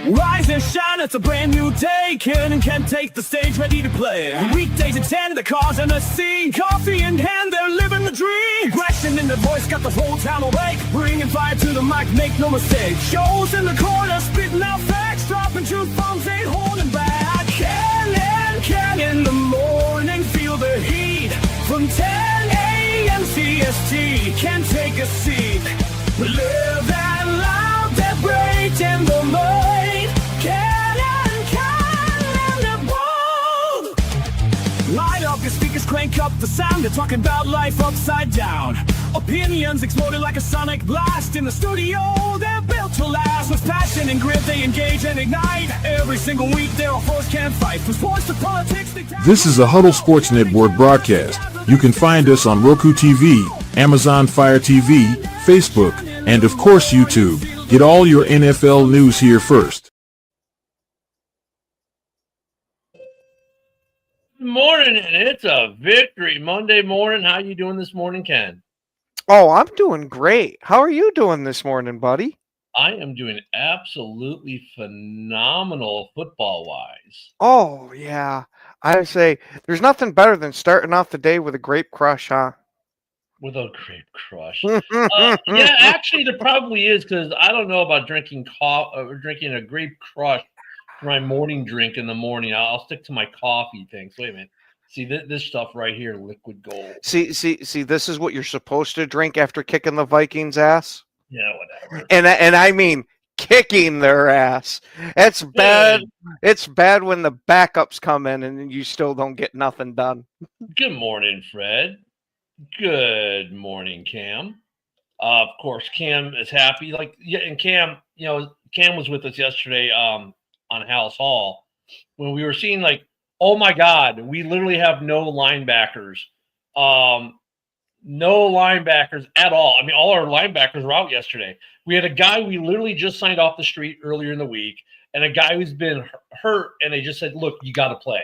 Rise and shine, it's a brand new day. Ken can take the stage, ready to play. Weekdays at 10, the cars in the scene. Coffee in hand, they're living the dream. Question in the voice, got the whole town awake. Bringing fire to the mic, make no mistake. Shows in the corner, spitting out facts. Dropping truth bombs, ain't holding back. Ken in the morning, feel the heat. From 10 a.m. CST, can take a seat. Live and loud, that break in the mind. Light up your speakers, crank up the sound. They're talking about life upside down. Opinions exploded like a sonic blast. In the studio, they're built to last. With passion and grit, they engage and ignite. Every single week, they're a force can't fight. From sports to politics, This is a Huddle Sports Network broadcast. You can find us on Roku TV, Amazon Fire TV, Facebook, and of course YouTube. Get all your NFL news here first. Morning, and it's a victory Monday morning. How you doing this morning, Ken? Oh, I'm doing great. How are you doing this morning, buddy? I am doing absolutely phenomenal football-wise. Oh, yeah. I say there's nothing better than starting off the day with a grape crush, huh? With a grape crush. Yeah, actually, there probably is, because I don't know about drinking a grape crush for my morning drink in the morning. I'll stick to my coffee things. Wait a minute. See this stuff right here, liquid gold. See, this is what you're supposed to drink after kicking the Vikings' ass. Yeah, whatever. And I mean kicking their ass. It's bad. It's bad when the backups come in and you still don't get nothing done. Good morning, Fred. Good morning, Cam. Of course, Cam is happy. And Cam, Cam was with us yesterday on House Hall when we were seeing oh my God, we literally have no linebackers. No linebackers at all. I mean, all our linebackers were out yesterday. We had a guy we literally just signed off the street earlier in the week, and a guy who's been hurt, and they just said, look, you got to play.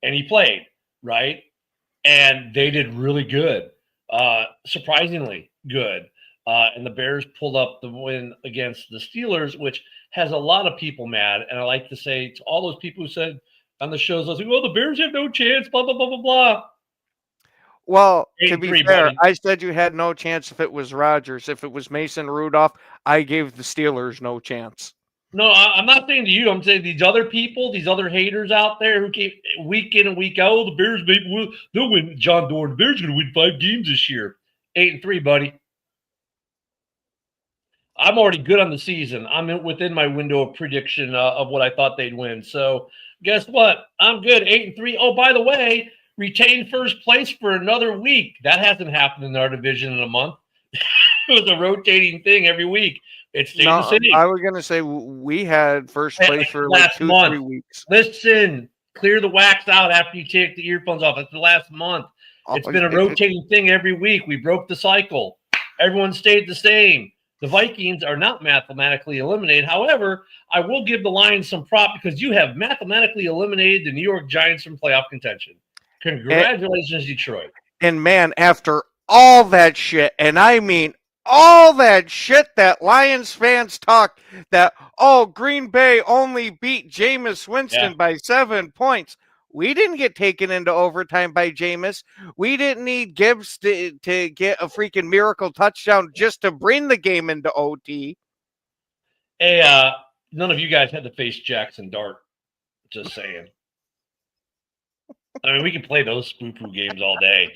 And he played, right? And they did really good, surprisingly good. And the Bears pulled up the win against the Steelers, which has a lot of people mad. And I like to say to all those people who said on the shows, I was like, well, the Bears have no chance, blah, blah, blah, blah, blah. Well, to be fair, buddy. I said you had no chance if it was Rodgers. If it was Mason Rudolph, I gave the Steelers no chance. No, I'm not saying to you. I'm saying these other people, these other haters out there who keep week in and week out, oh, the Bears, maybe they'll win. John Doran, the Bears are going to win 5 games this year. 8-3, buddy. I'm already good on the season. I'm within my window of prediction of what I thought they'd win. So guess what? I'm good. 8-3. Oh, by the way, retain first place for another week. That hasn't happened in our division in a month. It was a rotating thing every week. It's staying the same. I was going to say we had first place for last 2-3 weeks. Listen, clear the wax out after you take the earphones off. It's the last month. It's been a rotating thing every week. We broke the cycle. Everyone stayed the same. The Vikings are not mathematically eliminated. However, I will give the Lions some prop because you have mathematically eliminated the New York Giants from playoff contention. Congratulations, Detroit. And man, after all that shit, and I mean all that shit that Lions fans talk that, oh, Green Bay only beat Jameis Winston by 7 points. We didn't get taken into overtime by Jameis. We didn't need Gibbs to get a freaking miracle touchdown just to bring the game into OT. Hey, none of you guys had to face Jackson Dart. Just saying. I mean, we can play those spoo-poo games all day.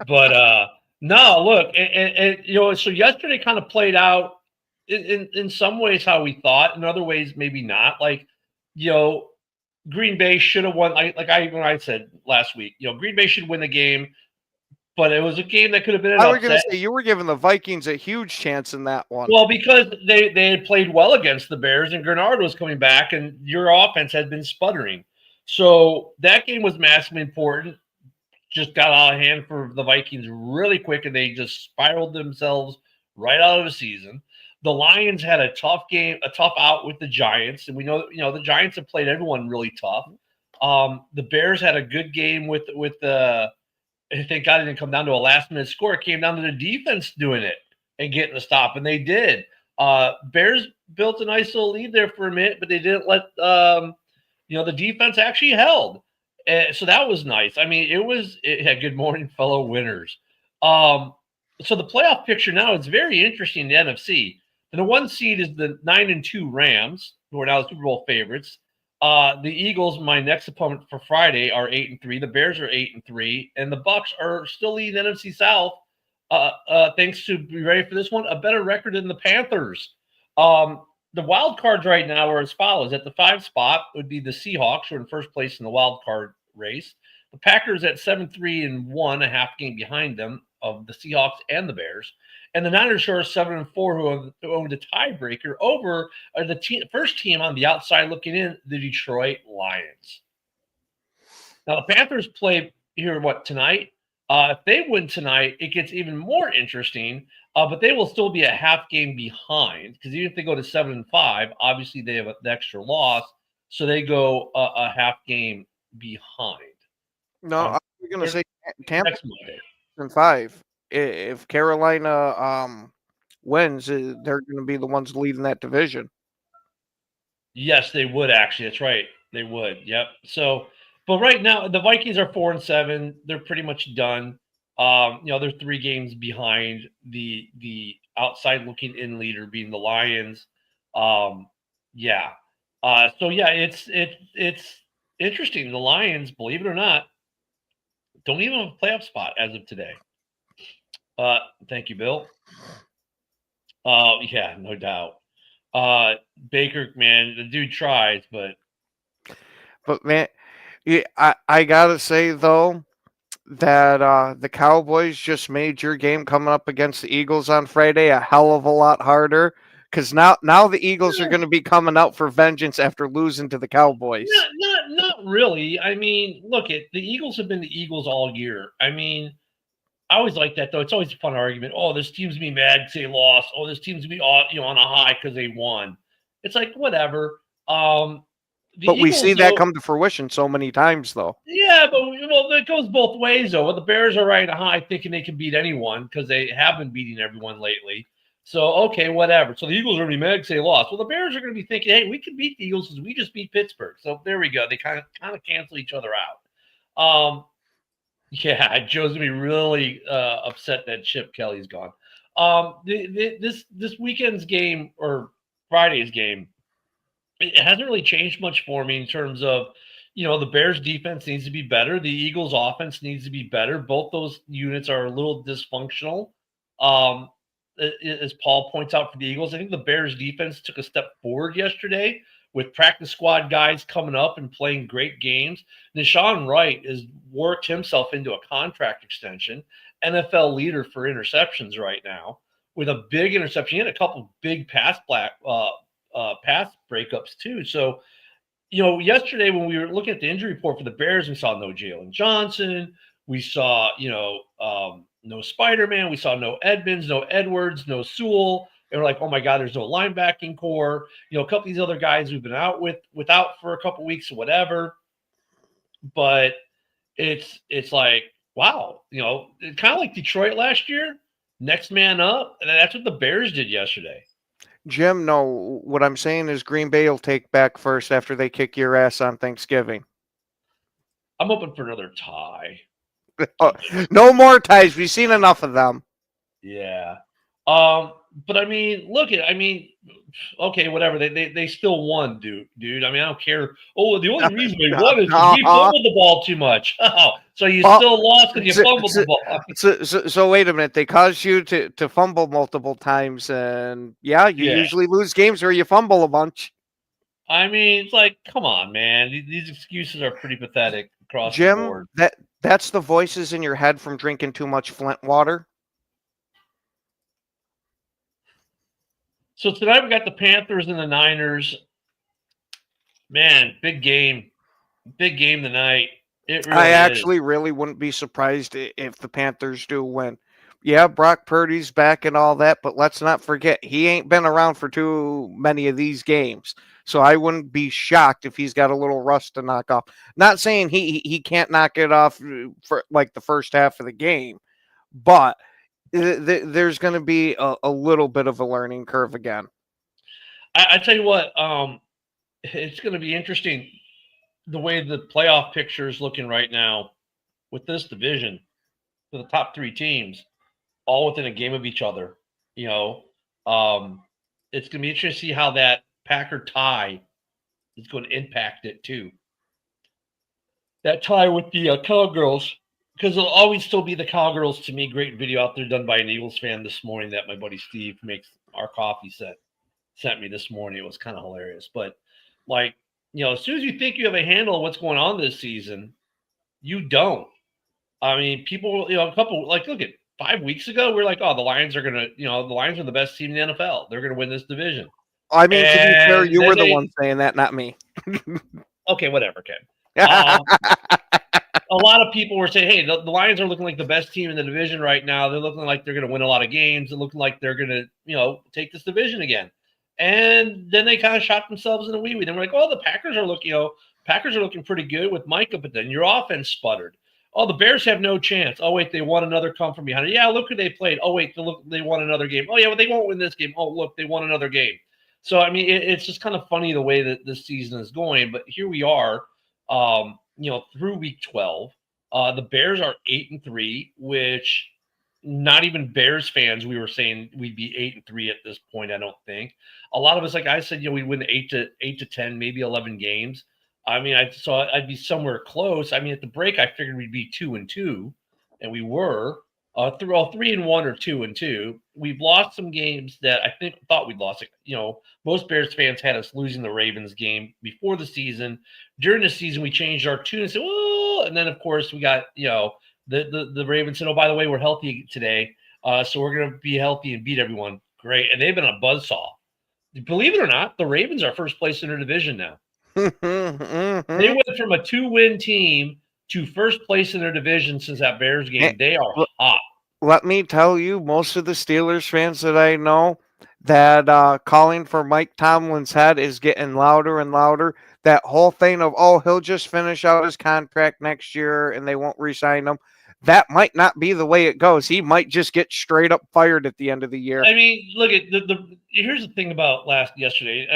But, no, look, and so yesterday kind of played out in some ways how we thought. In other ways, maybe not. Green Bay should have won. When I said last week, Green Bay should win the game, but it was a game that could have been an upset. I was going to say, you were giving the Vikings a huge chance in that one. Well, because they had played well against the Bears, and Gennard was coming back, and your offense had been sputtering. So that game was massively important. Just got out of hand for the Vikings really quick, and they just spiraled themselves right out of the season. The Lions had a tough game, a tough out with the Giants, and we know the Giants have played everyone really tough. The Bears had a good game with the. Thank God it didn't come down to a last-minute score. It came down to the defense doing it and getting the stop, and they did. Bears built a nice little lead there for a minute, but they didn't let the defense actually held. So that was nice. I mean, good morning, fellow winners. So the playoff picture now is very interesting in the NFC. And the 1 seed is the 9-2 Rams, who are now the Super Bowl favorites. The Eagles, my next opponent for Friday, are 8-3. The Bears are 8-3, and the Bucks are still leading the NFC South. Thanks to, be ready for this one, a better record than the Panthers. The wild cards right now are as follows. At the 5 spot would be the Seahawks, who are in first place in the wild card race. The Packers at 7-3-1, a half game behind them of the Seahawks and the Bears. And the Niners are 7-4, who own the tiebreaker over the first team on the outside looking in, the Detroit Lions. Now, the Panthers play here, tonight? If they win tonight, it gets even more interesting, but they will still be a half game behind because even if they go to 7-5, obviously they have an extra loss, so they go a half game behind. No, I'm going to say Tampa next Monday. 5. If Carolina wins, they're going to be the ones leading that division. Yes, they would actually. That's right. They would. Yep. So. But right now, the Vikings are 4-7. They're pretty much done. They're 3 games behind the outside looking in leader being the Lions. It's interesting. The Lions, believe it or not, don't even have a playoff spot as of today. Thank you, Bill. Yeah, no doubt. Baker, man, the dude tries, but man. Yeah, I gotta say though that the Cowboys just made your game coming up against the Eagles on Friday a hell of a lot harder because now the Eagles are going to be coming out for vengeance after losing to the Cowboys. Not really. I mean, look, the Eagles have been the Eagles all year. I mean, I always like that though. It's always a fun argument. Oh, this team's gonna be mad because they lost. Oh, this team's gonna be on a high because they won. It's like whatever. But we see that come to fruition so many times, though. Yeah, but it goes both ways, though. The Bears are riding high, thinking they can beat anyone because they have been beating everyone lately. So, okay, whatever. So the Eagles are going to be mad because they lost. Well, the Bears are going to be thinking, hey, we can beat the Eagles because we just beat Pittsburgh. So there we go. They kind of cancel each other out. Yeah, Joe's going to be really upset that Chip Kelly's gone. This weekend's game or Friday's game, it hasn't really changed much for me in terms of, the Bears defense needs to be better. The Eagles offense needs to be better. Both those units are a little dysfunctional. As Paul points out for the Eagles, I think the Bears defense took a step forward yesterday with practice squad guys coming up and playing great games. Deshaun Wright has worked himself into a contract extension, NFL leader for interceptions right now with a big interception. He had a couple big pass breakups too. So, yesterday when we were looking at the injury report for the Bears, we saw no Jalen Johnson. We saw, no Spider-Man. We saw no Edmonds, no Edwards, no Sewell. And we're like, oh my God, there's no linebacking core. A couple of these other guys we've been without for a couple of weeks or whatever. But it's like, wow, kind of like Detroit last year, next man up. And that's what the Bears did yesterday. Jim, no, what I'm saying is Green Bay will take back first after they kick your ass on Thanksgiving. I'm hoping for another tie. No more ties. We've seen enough of them. Yeah. But I mean, okay, whatever. They still won, dude. I mean, I don't care. Oh, the only reason they won is because we fumbled the ball too much. Oh, so you still lost because you fumbled the ball. So wait a minute. They caused you to fumble multiple times, and you usually lose games where you fumble a bunch. I mean, it's like, come on, man. These excuses are pretty pathetic across the board. Jim, that's the voices in your head from drinking too much Flint water. So tonight we got the Panthers and the Niners. Man, big game. Big game tonight. It really I actually really wouldn't be surprised if the Panthers do win. Yeah, Brock Purdy's back and all that, but let's not forget, he ain't been around for too many of these games. So I wouldn't be shocked if he's got a little rust to knock off. Not saying he can't knock it off for like the first half of the game, but there's going to be a little bit of a learning curve again. I tell you what, it's going to be interesting the way the playoff picture is looking right now with this division for the top three teams, all within a game of each other. You know, it's going to be interesting to see how that Packer tie is going to impact it too. That tie with the Cowgirls, because it'll always still be the Cowgirls to me. Great video out there done by an Eagles fan this morning that my buddy Steve makes our coffee sent me this morning. It was kind of hilarious. But like, as soon as you think you have a handle on what's going on this season, you don't. I mean, people, a couple, like, look at 5 weeks ago, we are like, oh, the Lions are gonna, the Lions are the best team in the NFL. They're gonna win this division. I mean, to be fair, And you then were the one saying that, not me. Okay, whatever, Ken. A lot of people were saying, hey, the Lions are looking like the best team in the division right now. They're looking like they're going to win a lot of games. They're looking like they're going to, take this division again. And then they kind of shot themselves in the wee-wee. Then we're like, oh, the Packers are looking pretty good with Micah, but then your offense sputtered. Oh, the Bears have no chance. Oh, wait, they won another come from behind. Yeah, look who they played. Oh, wait, they won another game. Oh, yeah, well, they won't win this game. Oh, look, they won another game. So, I mean, it's just kind of funny the way that this season is going. But here we are, through week 12. The Bears are 8-3, which not even Bears fans, we were saying we'd be 8-3 at this point. I don't think a lot of us, like I said, we'd win 8 to 10, maybe 11 games. I mean, I'd be somewhere close. I mean, at the break, I figured we'd be 2-2, and we were through all 3-1 or 2-2. We've lost some games that I thought we'd lost. Most Bears fans had us losing the Ravens game before the season. During the season, we changed our tune and said, "Oh," and then of course we got the Ravens said, "Oh, by the way, we're healthy today, so we're going to be healthy and beat everyone." Great, and they've been a buzzsaw. Believe it or not, the Ravens are first place in their division now. They went from a 2-win team to first place in their division since that Bears game. They are hot. Let me tell you, most of the Steelers fans that I know, that calling for Mike Tomlin's head is getting louder and louder. That whole thing of, oh, he'll just finish out his contract next year and they won't re-sign him. That might not be the way it goes. He might just get straight up fired at the end of the year. I mean, look at here's the thing about yesterday.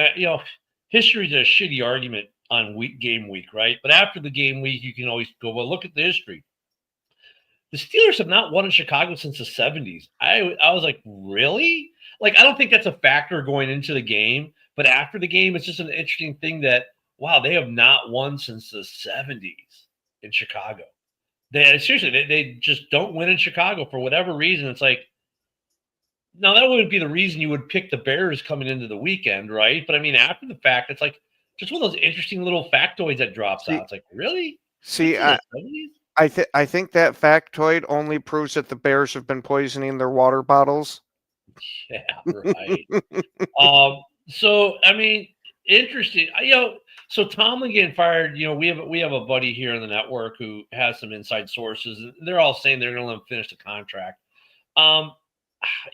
History is a shitty argument on game week, right? But after the game week, you can always go, well, look at the history. The Steelers have not won in Chicago since the 70s. I was like, really? Like, I don't think that's a factor going into the game. But after the game, it's just an interesting thing that, wow, they have not won since the 70s in Chicago. They just don't win in Chicago for whatever reason. It's like, now that wouldn't be the reason you would pick the Bears coming into the weekend, right? But I mean, after the fact, it's like just one of those interesting little factoids that drops out. It's like, really? See, I think that factoid only proves that the Bears have been poisoning their water bottles. Yeah, right. So I mean, interesting. So Tomlin getting fired. We have a buddy here on the network who has some inside sources, and they're all saying they're going to let him finish the contract.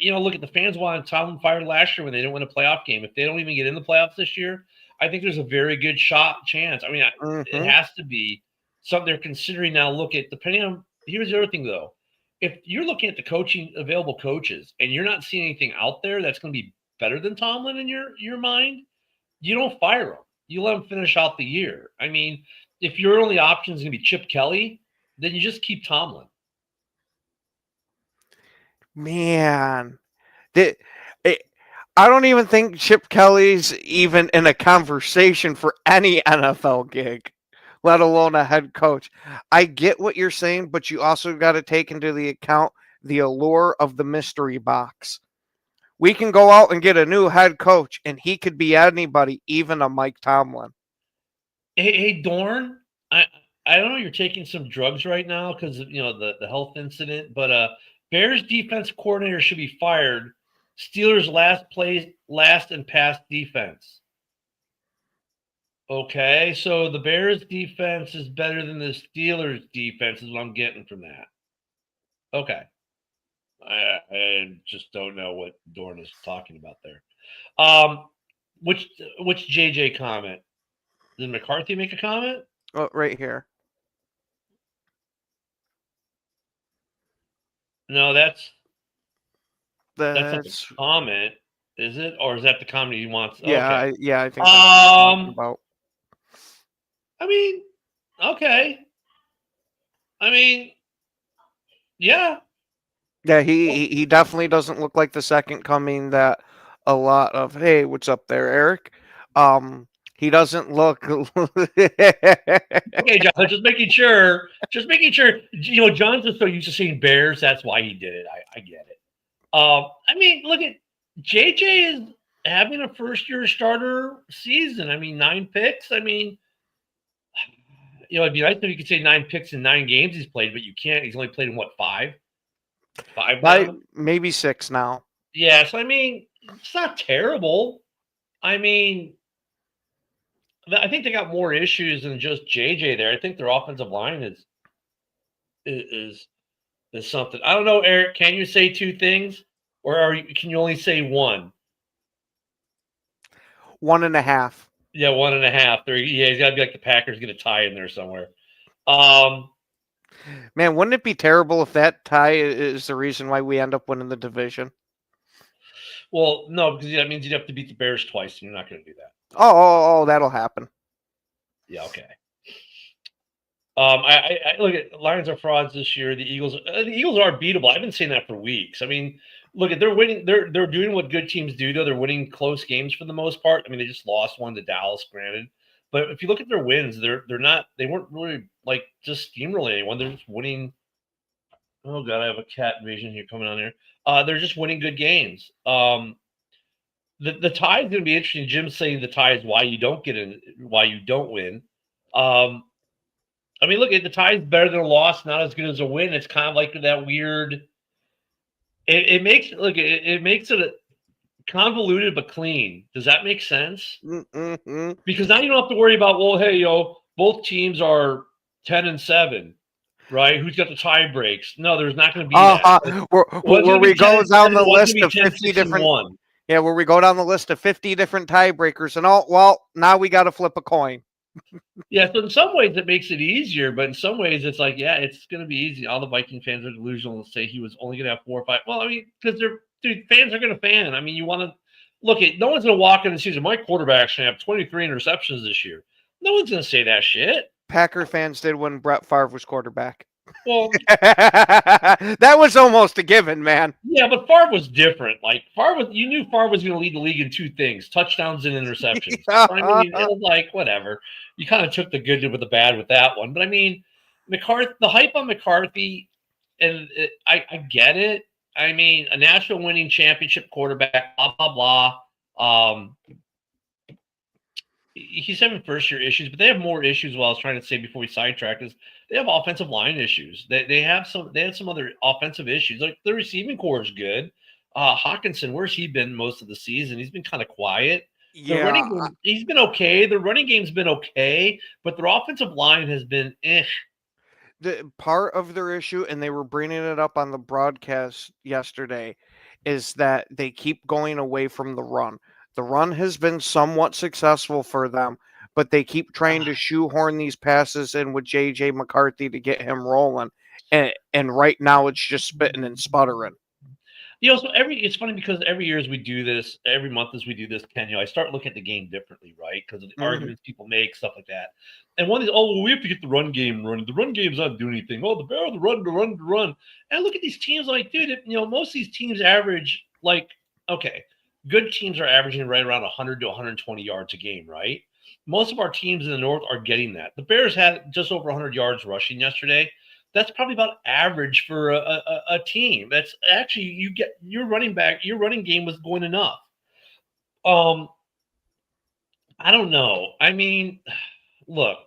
Look at the fans wanted Tomlin fired last year when they didn't win a playoff game. If they don't even get in the playoffs this year, I think there's a very good chance. I mean, it has to be something they're considering now. Here's the other thing though. If you're looking at the available coaches and you're not seeing anything out there that's going to be better than Tomlin in your mind, you don't fire him. You let him finish out the year. I mean, if your only option is going to be Chip Kelly, then you just keep Tomlin. Man, I don't even think Chip Kelly's even in a conversation for any NFL gig, let alone a head coach. I get what you're saying, but you also got to take into the account the allure of the mystery box. We can go out and get a new head coach, and he could be anybody, even a Mike Tomlin. Hey, Dorn, I don't know. You're taking some drugs right now because of the health incident, but Bears defense coordinator should be fired. Steelers last and pass defense. Okay, so the Bears defense is better than the Steelers defense is what I'm getting from that. Okay. I just don't know what Dorn is talking about there. Which JJ comment? Did McCarthy make a comment? Oh, right here. No, that's not a comment. Is it, or is that the comedy he wants? Yeah, Okay. I think that's what I'm talking about. I mean, okay. I mean, yeah. Yeah, he definitely doesn't look like the second coming that a lot of, hey, what's up there, Eric? He doesn't look Okay, John. Just making sure. Just making sure. You know, John's just so used to seeing Bears. That's why he did it. I get it. I mean, look at JJ is having a first-year starter season. I mean, 9 picks. I mean, you know, it'd be nice if you could say 9 picks in 9 games he's played, but you can't. He's only played in what, 5? 5 now? maybe 6 now. Yeah, so I mean, it's not terrible. I mean, I think they got more issues than just JJ there. I think their offensive line is something. I don't know, Eric. Can you say 2 things, or can you only say 1? 1.5. Yeah, 1.5. Yeah, he's got to be like the Packers get a tie in there somewhere. Man, wouldn't it be terrible if that tie is the reason why we end up winning the division? Well, no, because that means you'd have to beat the Bears twice, and you're not going to do that. Oh, that'll happen. Yeah, okay. I look at Lions are frauds this year. The Eagles are beatable. I've been saying that for weeks. I mean, look at they're winning. They're doing what good teams do. Though they're winning close games for the most part. I mean, they just lost one to Dallas, granted. But if you look at their wins, they weren't really like just steamrolling anyone. They're just winning. Oh god, I have a cat invasion here coming on here. They're just winning good games. The tie is going to be interesting. Jim's saying the tie is why you don't win. I mean, look, the tie is better than a loss, not as good as a win. It's kind of like that weird. It makes it convoluted but clean. Does that make sense? Mm-hmm. Because now you don't have to worry about, well, hey, both teams are 10-7, right? Who's got the tie breaks? No, there's not going to be that. Where we go down the list of 50 different. Yeah, where we go down the list of 50 different tiebreakers, and now we got to flip a coin. Yeah, so in some ways it makes it easier, but in some ways it's like, yeah, it's going to be easy. All the Viking fans are delusional and say he was only going to have 4 or 5. Well, I mean, because fans are going to fan. I mean, you want to look at, no one's going to walk in the season, my quarterback's going to have 23 interceptions this year. No one's going to say that shit. Packer fans did when Brett Favre was quarterback. Well, that was almost a given, man. Yeah, but Favre was different. Like you knew Favre was going to lead the league in 2 things: touchdowns and interceptions. I mean, it was like whatever. You kind of took the good with the bad with that one. But I mean, McCarthy, the hype on McCarthy, and I get it. I mean, a national winning championship quarterback, blah blah blah. He's having first-year issues, but they have more issues. What I was trying to say before we sidetrack is they have offensive line issues. They had some other offensive issues. Like the receiving core is good. Hawkinson, where's he been most of the season? He's been kind of quiet. Yeah, He's been okay. The running game's been okay, but their offensive line has been The part of their issue, and they were bringing it up on the broadcast yesterday, is that they keep going away from the run. The run has been somewhat successful for them, but they keep trying to shoehorn these passes in with J.J. McCarthy to get him rolling. And right now it's just spitting and sputtering. You know, so it's funny because every year as we do this, every month as we do this, Ken, I start looking at the game differently, right? Because of the arguments people make, stuff like that. And one is, we have to get the run game running. The run game's not doing anything. Oh, the Bears, the run. And I look at these teams like, dude, most of these teams average good teams are averaging right around 100 to 120 yards a game, right? Most of our teams in the North are getting that. The Bears had just over 100 yards rushing yesterday. That's probably about average for a team. That's actually your running game was going enough. I don't know. I mean, look,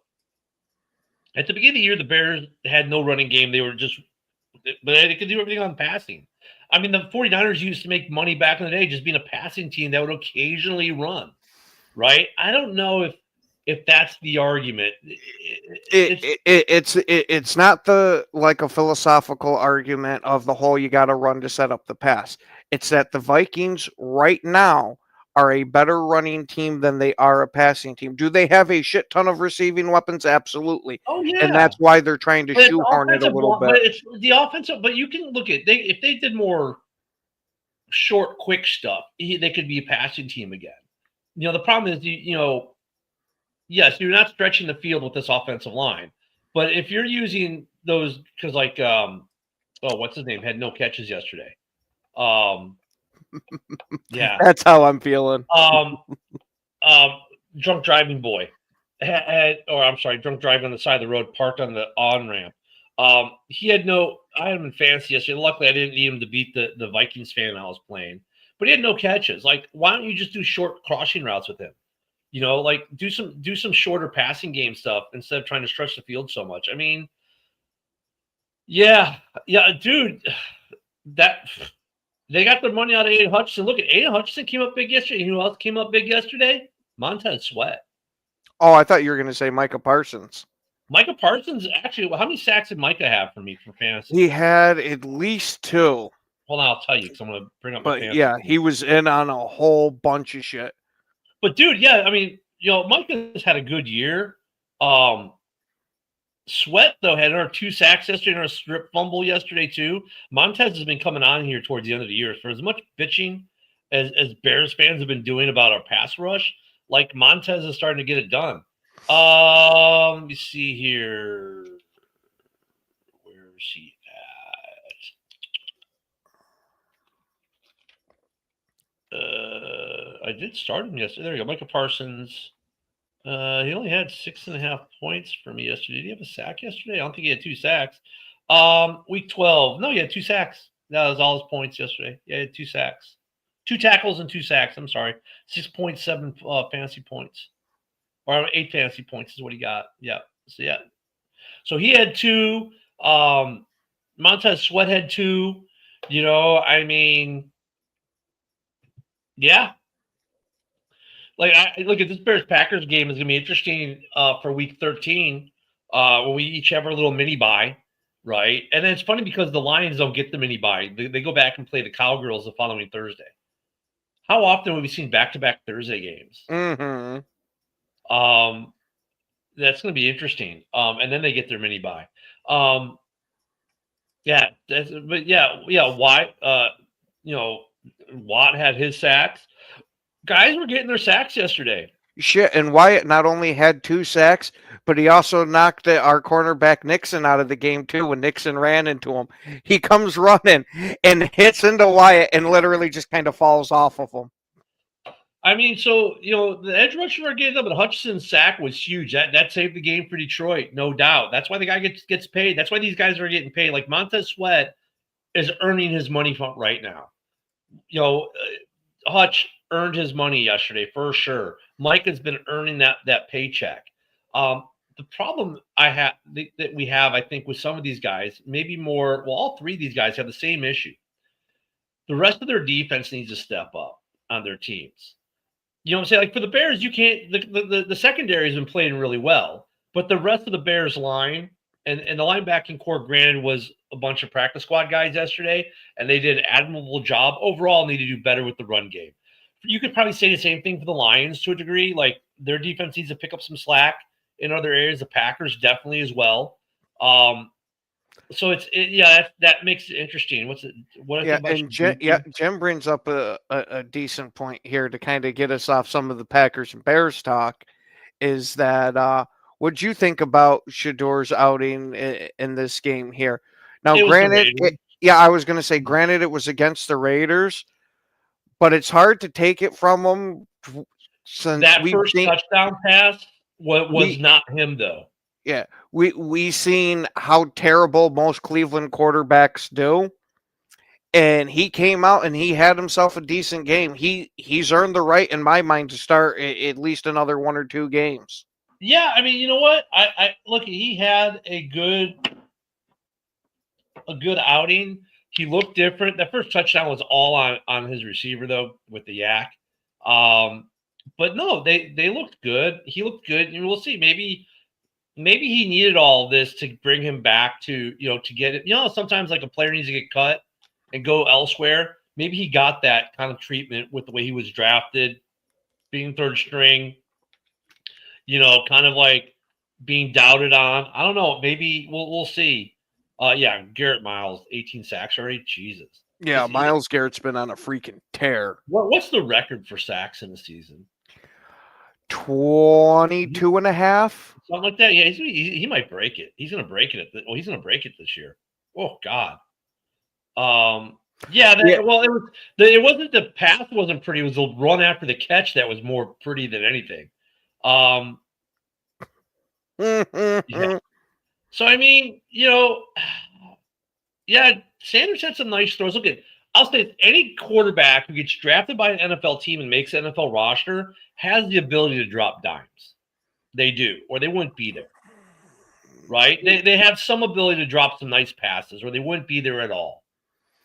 at the beginning of the year, the Bears had no running game. But they could do everything on passing. I mean, the 49ers used to make money back in the day just being a passing team that would occasionally run, right? I don't know if that's the argument. It's not a philosophical argument of the whole you got to run to set up the pass. It's that the Vikings right now are a better running team than they are a passing team. Do they have a shit ton of receiving weapons? Absolutely. Oh yeah, and that's why they're trying to shoehorn it a little bit. But it's the offensive. But you can look at if they did more short, quick stuff, they could be a passing team again. The problem is, yes, you're not stretching the field with this offensive line, but if you're using those, because like, what's his name had no catches yesterday. Yeah, That's how I'm feeling. Drunk driving boy drunk driving on the side of the road, parked on the on-ramp. He had I had him in fantasy yesterday. Luckily, I didn't need him to beat the Vikings fan I was playing, but he had no catches. Like, why don't you just do short crossing routes with him? Like do some shorter passing game stuff instead of trying to stretch the field so much. I mean, yeah, dude, that they got their money out of Aiden Hutchinson. Look at Aiden Hutchinson came up big yesterday. You know who else came up big yesterday? Montez Sweat. Oh, I thought you were going to say Micah Parsons. Micah Parsons, actually, how many sacks did Micah have for me for fantasy? He had at least 2. Hold on, I'll tell you because I'm going to bring up my fantasy. Yeah, he was in on a whole bunch of shit. But, dude, yeah, I mean, Micah's had a good year. Sweat, though, had another 2 sacks yesterday and a strip fumble yesterday, too. Montez has been coming on here towards the end of the year. For as much bitching as Bears fans have been doing about our pass rush, like, Montez is starting to get it done. Let me see here. Where is he at? I did start him yesterday. There we go. Micah Parsons. He only had 6.5 points for me yesterday. Did he have a sack yesterday? I don't think he had 2 sacks. Week 12. No, he had 2 sacks. That was all his points yesterday. Yeah, he had 2 sacks. 2 tackles and 2 sacks. I'm sorry. 6.7 fantasy points. Or 8 fantasy points is what he got. Yeah. So, yeah. So he had 2. Montez Sweat had 2. I mean, yeah. Like, I look at this Bears-Packers game is going to be interesting for Week 13 when we each have our little mini-bye, right? And then it's funny because the Lions don't get the mini-bye. They go back and play the Cowgirls the following Thursday. How often have we seen back-to-back Thursday games? Mm-hmm. That's going to be interesting. And then they get their mini bye. Yeah. Watt, Watt had his sacks. Guys were getting their sacks yesterday. Shit, and Wyatt not only had 2 sacks, but he also knocked our cornerback Nixon out of the game too. When Nixon ran into him, he comes running and hits into Wyatt and literally just kind of falls off of him. I mean, so, the edge rusher are getting up, but Hutchinson's sack was huge. That saved the game for Detroit, no doubt. That's why the guy gets paid. That's why these guys are getting paid. Like, Montez Sweat is earning his money from right now. Hutch earned his money yesterday for sure. Mike has been earning that paycheck. The problem that we have, I think, with some of these guys, maybe more. Well, all 3 of these guys have the same issue. The rest of their defense needs to step up on their teams. You know what I'm saying? Like, for the Bears, you can't. The secondary has been playing really well, but the rest of the Bears line and the linebacking core, granted, was a bunch of practice squad guys yesterday, and they did an admirable job. Overall, need to do better with the run game. You could probably say the same thing for the Lions to a degree. Like, their defense needs to pick up some slack in other areas. The Packers definitely as well. So that makes it interesting. Jim brings up a decent point here to kind of get us off some of the Packers and Bears talk. Is that what'd you think about Shedor's outing in this game here? Now, granted, I was going to say, granted, it was against the Raiders, but it's hard to take it from him. Since that first touchdown pass was not him, though. Yeah, we seen how terrible most Cleveland quarterbacks do, and he came out and he had himself a decent game. He's earned the right, in my mind, to start at least another 1 or 2 games. Yeah, I mean, you know what? I look. He had a good outing. He looked different. That first touchdown was all on his receiver, though, with the yak. But no, they looked good. He looked good, and we'll see. Maybe he needed all of this to bring him back to get it. Sometimes like a player needs to get cut and go elsewhere. Maybe he got that kind of treatment with the way he was drafted, being 3rd string, kind of like being doubted on. I don't know. Maybe we'll see. Garrett Miles, 18 sacks already. Jesus. Yeah, Myles Garrett's been on a freaking tear. What's the record for sacks in the season? 22 and a half. Something like that. Yeah, he might break it. He's going to break it. He's going to break it this year. Oh God. Yeah. Well, it wasn't the pass wasn't pretty. It was the run after the catch that was more pretty than anything. Yeah. So I mean, yeah, Sanders had some nice throws. Look at, I'll say any quarterback who gets drafted by an NFL team and makes an NFL roster has the ability to drop dimes. They do, or they wouldn't be there. Right? They have some ability to drop some nice passes, or they wouldn't be there at all.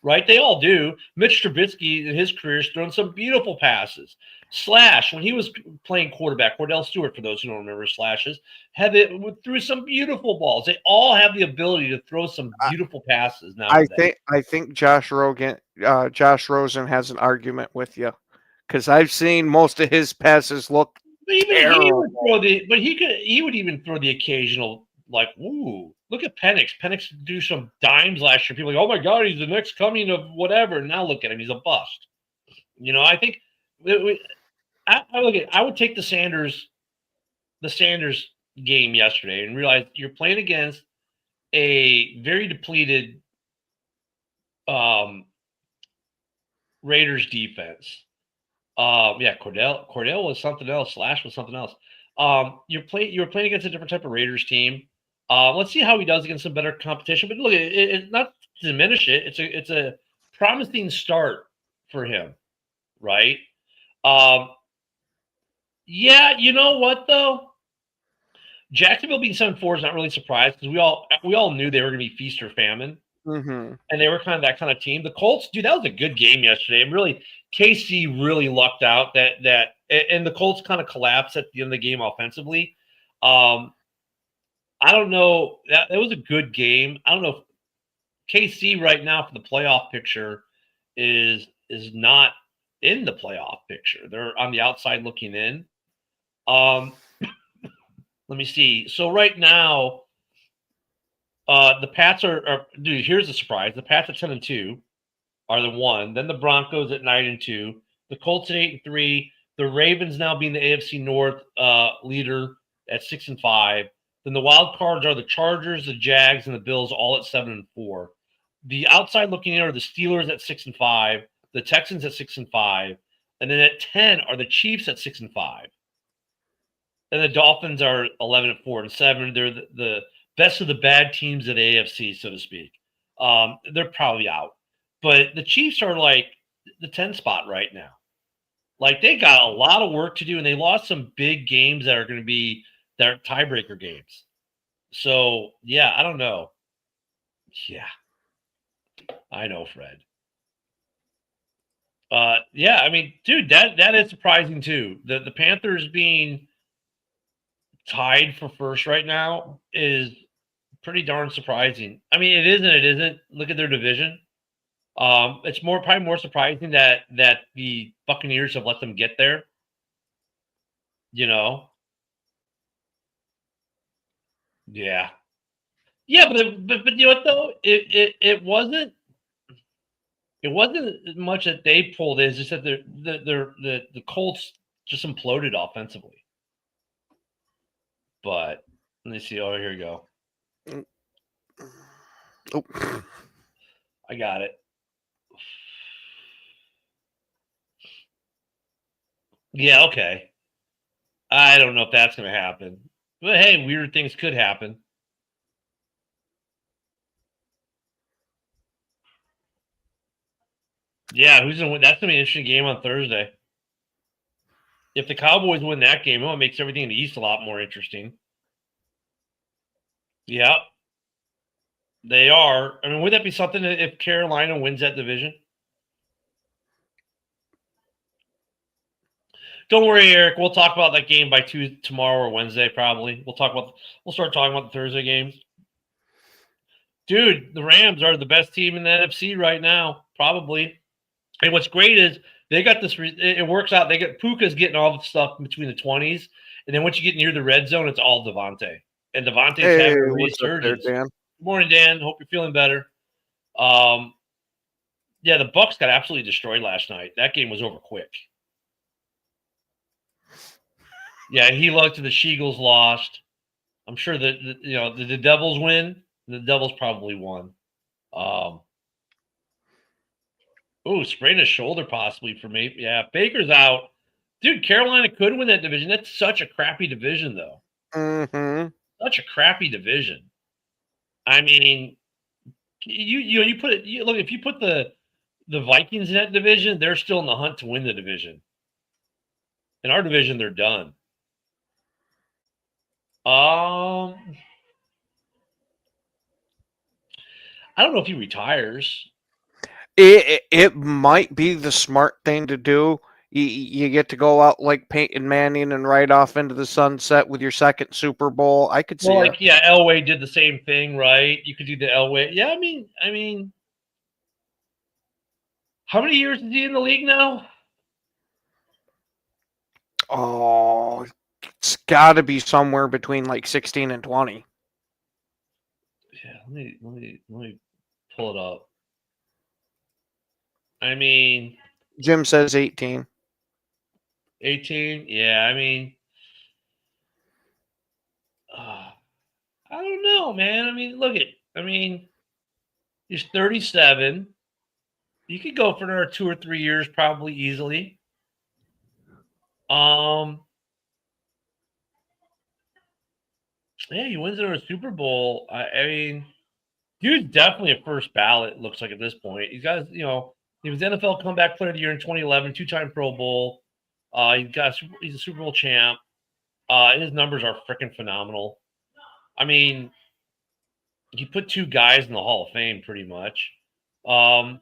Right? They all do. Mitch Trubisky in his career has thrown some beautiful passes. Slash, when he was playing quarterback, Cordell Stewart, for those who don't remember Slashes, threw some beautiful balls. They all have the ability to throw some beautiful passes now. I think Josh Rosen has an argument with you, because I've seen most of his passes look terrible. He would even throw the occasional, like, ooh, look at Penix. Penix do some dimes last year. People are like, oh my God, he's the next coming of whatever. Now look at him, he's a bust. I think I would take the Sanders game yesterday and realize you're playing against a very depleted Raiders defense. Cordell was something else. Slash was something else. You're playing against a different type of Raiders team. Let's see how he does against some better competition. But look, it's not to diminish it. It's a promising start for him, right? Yeah, you know what though? Jacksonville being 7-4 is not really surprised, because we all knew they were going to be feast or famine, and they were kind of that kind of team. The Colts, dude, that was a good game yesterday. And really, KC really lucked out that and the Colts kind of collapsed at the end of the game offensively. I don't know, that was a good game. I don't know if KC right now for the playoff picture is not in the playoff picture. They're on the outside looking in. Let me see. So right now, the Pats are dude, here's the surprise. The Pats at 10-2 are the 1. Then the Broncos at 9-2. The Colts at 8-3. The Ravens now being the AFC North leader at 6-5. Then the wild cards are the Chargers, the Jags, and the Bills, all at 7-4. The outside looking in are the Steelers at 6-5, the Texans at 6-5, and then at 10 are the Chiefs at 6-5. And the Dolphins are 11-4-7. They're the best of the bad teams of the AFC, so to speak. They're probably out, but the Chiefs are like the 10 spot right now. Like, they got a lot of work to do, and they lost some big games that are going to be their tiebreaker games. So yeah, I don't know. Yeah, I know, Fred. Yeah, I mean, dude, that is surprising too. The Panthers being tied for first right now is pretty darn surprising. I mean, it is and it isn't. Look at their division. It's probably more surprising that the Buccaneers have let them get there. Yeah. Yeah, but you know what though? It wasn't much that they pulled. It's just that the Colts just imploded offensively. But let me see. Oh, here we go. Oh, I got it. Yeah, okay. I don't know if that's going to happen. But hey, weird things could happen. Yeah, who's going to win? That's going to be an interesting game on Thursday. If the Cowboys win that game, it makes everything in the East a lot more interesting. Yeah, they are. I mean, would that be something if Carolina wins that division? Don't worry, Eric. We'll talk about that game by tomorrow or Wednesday, probably. We'll start talking about the Thursday games. Dude, the Rams are the best team in the NFC right now, probably. And what's great is they got this. It works out. They get Puka's getting all the stuff between the 20s, and then once you get near the red zone, it's all Devontae. And Devontae's having a resurgence. Good morning, Dan. Hope you're feeling better. Yeah, the Bucks got absolutely destroyed last night. That game was over quick. Yeah, he looked, the Sheagles lost. I'm sure that the Devils win. The Devils probably won. Sprained his shoulder possibly for me. Yeah, Baker's out. Dude, Carolina could win that division. That's such a crappy division, though. Mm-hmm. Such a crappy division. I mean, you put it. Look, if you put the Vikings in that division, they're still in the hunt to win the division. In our division, they're done. I don't know if he retires. It might be the smart thing to do. You get to go out like Peyton Manning and ride off into the sunset with your second Super Bowl. I could see it. Yeah, Elway did the same thing, right? You could do the Elway. Yeah, I mean, how many years is he in the league now? Oh, it's got to be somewhere between like 16 and 20. Yeah, let me pull it up. I mean, Jim says 18. 18? Yeah, I mean, I don't know, man. I mean, look at, he's 37. You could go for another 2 or 3 years, probably easily. Yeah, he wins another Super Bowl. I mean, he's definitely a first ballot. Looks like at this point, he's got he was NFL Comeback Player of the Year in 2011, 2-time Pro Bowl. He's a Super Bowl champ. His numbers are freaking phenomenal. I mean, he put 2 guys in the Hall of Fame pretty much. I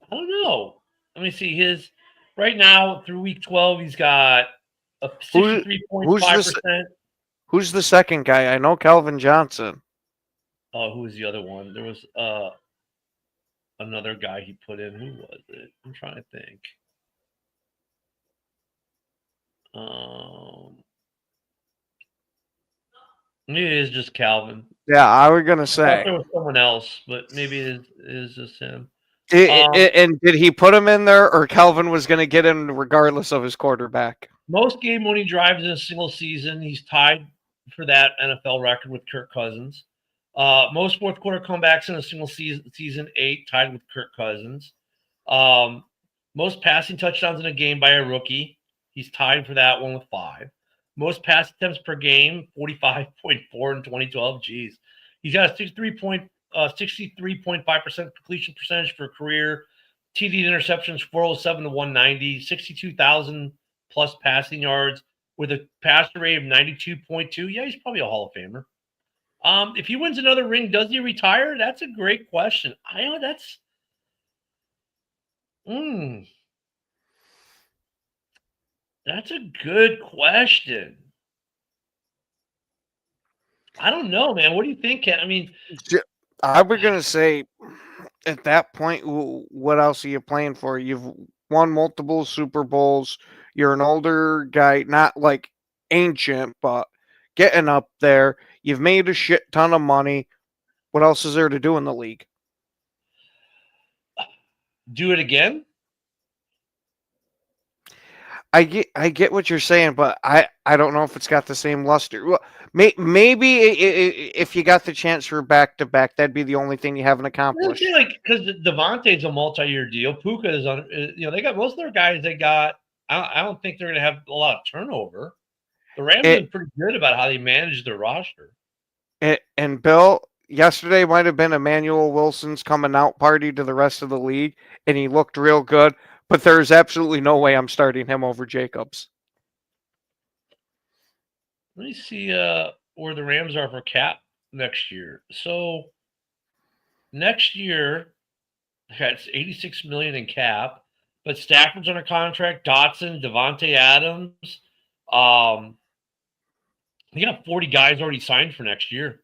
don't know. Let me see his right now through week 12. He's got a 63.5%. Who's the second guy? I know Calvin Johnson. Oh, who was the other one? There was another guy he put in. Who was it? I'm trying to think. Maybe it is just Calvin. Yeah, I was gonna say I thought there was someone else, but maybe it is just him. And did he put him in there, or Calvin was going to get in regardless of his quarterback? Most game-winning drives in a single season. He's tied for that NFL record with Kirk Cousins. Most fourth quarter comebacks in a single season 8, tied with Kirk Cousins. Most passing touchdowns in a game by a rookie. He's tied for that one with 5. Most pass attempts per game, 45.4 in 2012. Jeez. He's got a 63.5% completion percentage for a career. TD interceptions, 407 to 190, 62,000 plus passing yards with a passer rate of 92.2. Yeah, he's probably a Hall of Famer. If he wins another ring, does he retire? That's a great question. I know that's a good question. I don't know, man. What do you think, Ken? I mean, I was going to say, at that point, what else are you playing for? You've won multiple Super Bowls. You're an older guy, not like ancient, but getting up there. You've made a shit ton of money. What else is there to do in the league? Do it again? I get what you're saying, but I don't know if it's got the same luster. Well, maybe if you got the chance for back-to-back, that'd be the only thing you haven't accomplished. Because Devontae's a multi-year deal. Puka is on. They got most of their guys. They got. I don't think they're going to have a lot of turnover. The Rams are pretty good about how they manage their roster. And Bill, yesterday might have been Emmanuel Wilson's coming out party to the rest of the league, and he looked real good. But there's absolutely no way I'm starting him over Jacobs. Let me see where the Rams are for cap next year. So next year, that's $86 million in cap. But Stafford's under contract. Dotson, Devontae Adams. They got 40 guys already signed for next year.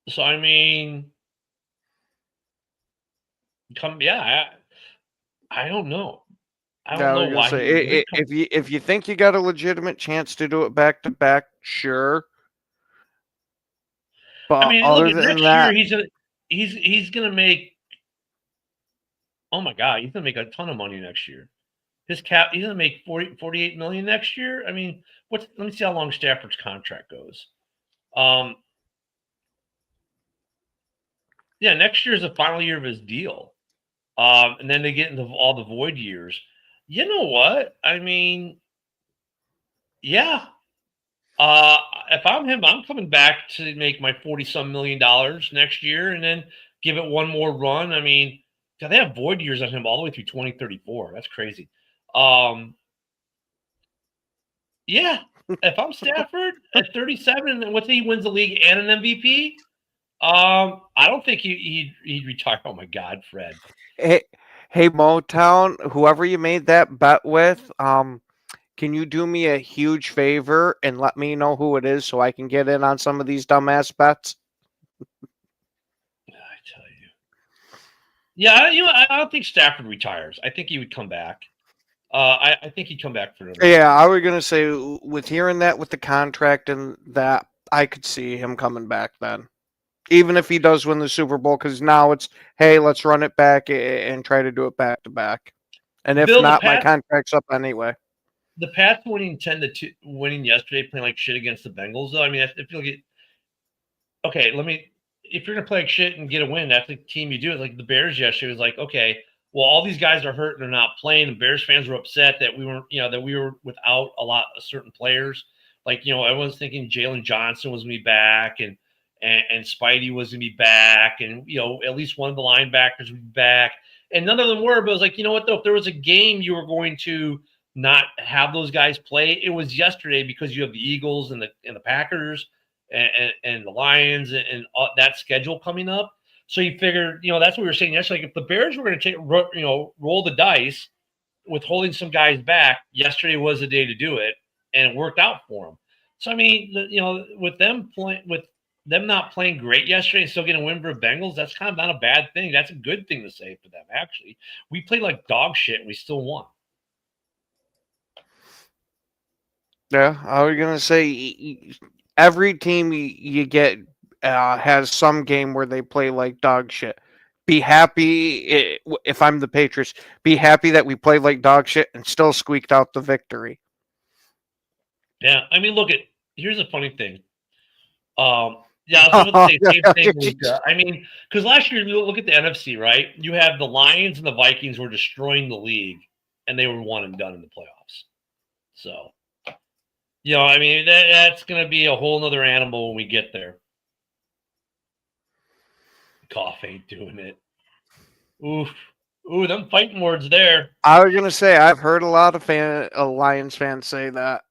So I mean, I don't know. I don't know why. If you think you got a legitimate chance to do it back to back, sure. But I mean, look, next year he's gonna make. Oh my God, he's gonna make a ton of money next year. His cap, he's gonna make 48 million next year. I mean, let me see how long Stafford's contract goes. Yeah, next year is the final year of his deal. And then they get into all the void years. You know what? I mean, yeah. If I'm him, I'm coming back to make my 40-some million dollars next year and then give it one more run. I mean, God, they have void years on him all the way through 2034. That's crazy. Yeah. If I'm Stafford at 37 and he wins the league and an MVP, I don't think he'd retire. Oh my God, Fred. Hey, Motown, whoever you made that bet with, can you do me a huge favor and let me know who it is so I can get in on some of these dumbass bets? I tell you. Yeah, I don't think Stafford retires. I think he would come back. I think he'd come back for another. Yeah, I was gonna say with hearing that with the contract and that, I could see him coming back then, even if he does win the Super Bowl. Because now it's, hey, let's run it back and try to do it back to back. And if Bill, not, my contract's up anyway. The Pats winning 10-2, winning yesterday, playing like shit against the Bengals. Though I mean, if you get okay, if you're gonna play like shit and get a win, that's the team you do it. Like the Bears yesterday was like, okay, well, all these guys are hurt and they're not playing. The Bears fans were upset that we were without a lot of certain players. Like, everyone's thinking Jalen Johnson was gonna be back and Spidey was gonna be back, and at least one of the linebackers would be back. And none of them were, but it was like, you know what though, if there was a game you were going to not have those guys play, it was yesterday, because you have the Eagles and the Packers and the Lions and that schedule coming up. So you figured, that's what we were saying yesterday. Like if the Bears were going to roll the dice with holding some guys back, yesterday was the day to do it, and it worked out for them. So I mean, with them not playing great yesterday and still getting a win for the Bengals, that's kind of not a bad thing. That's a good thing to say for them. Actually, we played like dog shit and we still won. Yeah, I was gonna say every team you get has some game where they play like dog shit. Be happy if I'm the Patriots. Be happy that we played like dog shit and still squeaked out the victory. Yeah, I mean, here's a funny thing. Yeah, I was going to say the same thing. I mean, because last year, you look at the NFC, right? You have the Lions and the Vikings were destroying the league, and they were one and done in the playoffs. So, I mean, that's going to be a whole nother animal when we get there. Cough ain't doing it. Oof. Ooh, them fighting words there. I was going to say, I've heard a lot of Lions fans say that.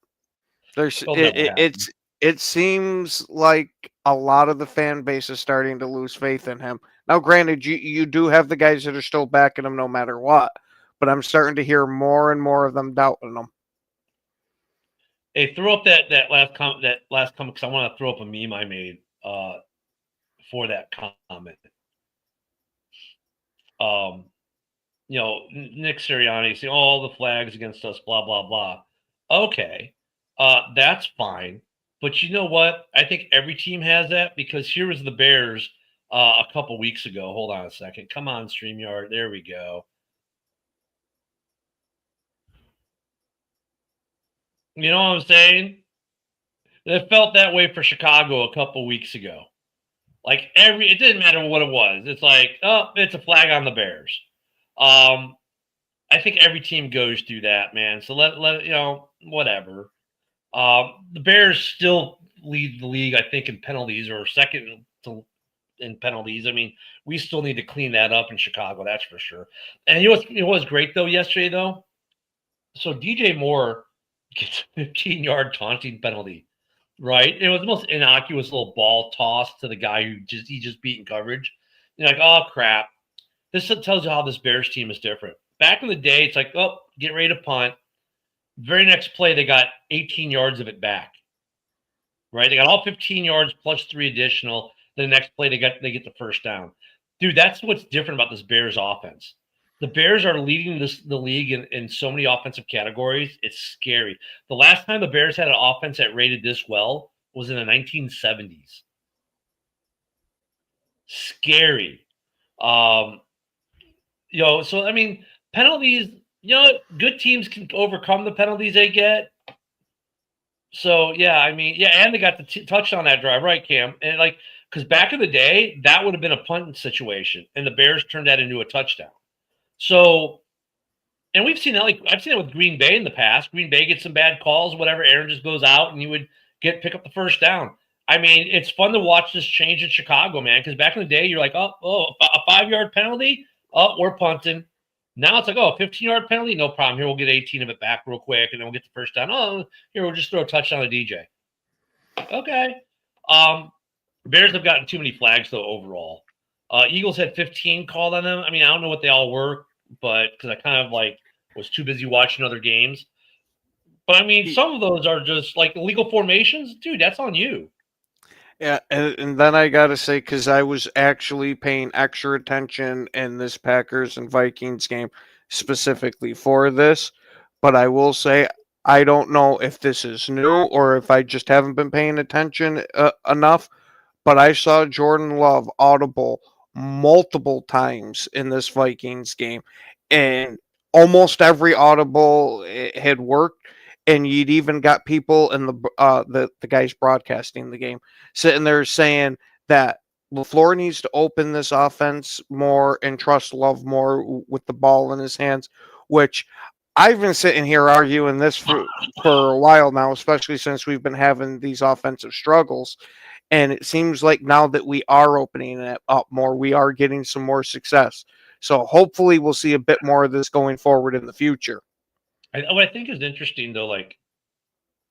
It seems like a lot of the fan base is starting to lose faith in him. Now, granted, you do have the guys that are still backing him no matter what, but I'm starting to hear more and more of them doubting him. Hey, throw up that last comment because I want to throw up a meme I made for that comment. Nick Sirianni saying all the flags against us, blah blah blah. Okay, that's fine. But you know what? I think every team has that, because here was the Bears a couple weeks ago. Hold on a second. Come on, StreamYard. There we go. You know what I'm saying? It felt that way for Chicago a couple weeks ago. Like it didn't matter what it was. It's like, oh, it's a flag on the Bears. I think every team goes through that, man. So let whatever. The Bears still lead the league, I think, in penalties, or second in penalties. I mean, we still need to clean that up in Chicago, that's for sure. And it was great though yesterday though. So DJ Moore gets a 15-yard taunting penalty, right? It was the most innocuous little ball toss to the guy who just beat in coverage. You're like, oh crap. This tells you how this Bears team is different. Back in the day, it's like, oh, get ready to punt. Very next play, they got 18 yards of it back. Right? They got all 15 yards plus 3 additional. The next play, they get the first down. Dude, that's what's different about this Bears offense. The Bears are leading the league in so many offensive categories. It's scary. The last time the Bears had an offense that rated this well was in the 1970s. scary. So I mean, penalties. Good teams can overcome the penalties they get. So yeah, I mean, yeah, and they got the touchdown on that drive, right, Cam? And because back in the day, that would have been a punt situation, and the Bears turned that into a touchdown. So, and we've seen that. I've seen it with Green Bay in the past. Green Bay gets some bad calls, whatever. Aaron just goes out, and you would pick up the first down. I mean, it's fun to watch this change in Chicago, man. Because back in the day, you're like, a 5-yard penalty. Oh, we're punting. Now it's like, a 15-yard penalty, no problem. Here, we'll get 18 of it back real quick, and then we'll get the first down. Oh, here, we'll just throw a touchdown to DJ. Okay. Bears have gotten too many flags, though, overall. Eagles had 15 called on them. I mean, I don't know what they all were, but because I kind of, was too busy watching other games. But, I mean, some of those are just, illegal formations. Dude, that's on you. Yeah, and then I got to say, because I was actually paying extra attention in this Packers and Vikings game specifically for this, but I will say I don't know if this is new or if I just haven't been paying attention enough, but I saw Jordan Love audible multiple times in this Vikings game, and almost every audible had worked. And you'd even got people in the guys broadcasting the game sitting there saying that LaFleur needs to open this offense more and trust Love more with the ball in his hands, which I've been sitting here arguing this for a while now, especially since we've been having these offensive struggles. And it seems like now that we are opening it up more, we are getting some more success. So hopefully we'll see a bit more of this going forward in the future. What I think is interesting, though, and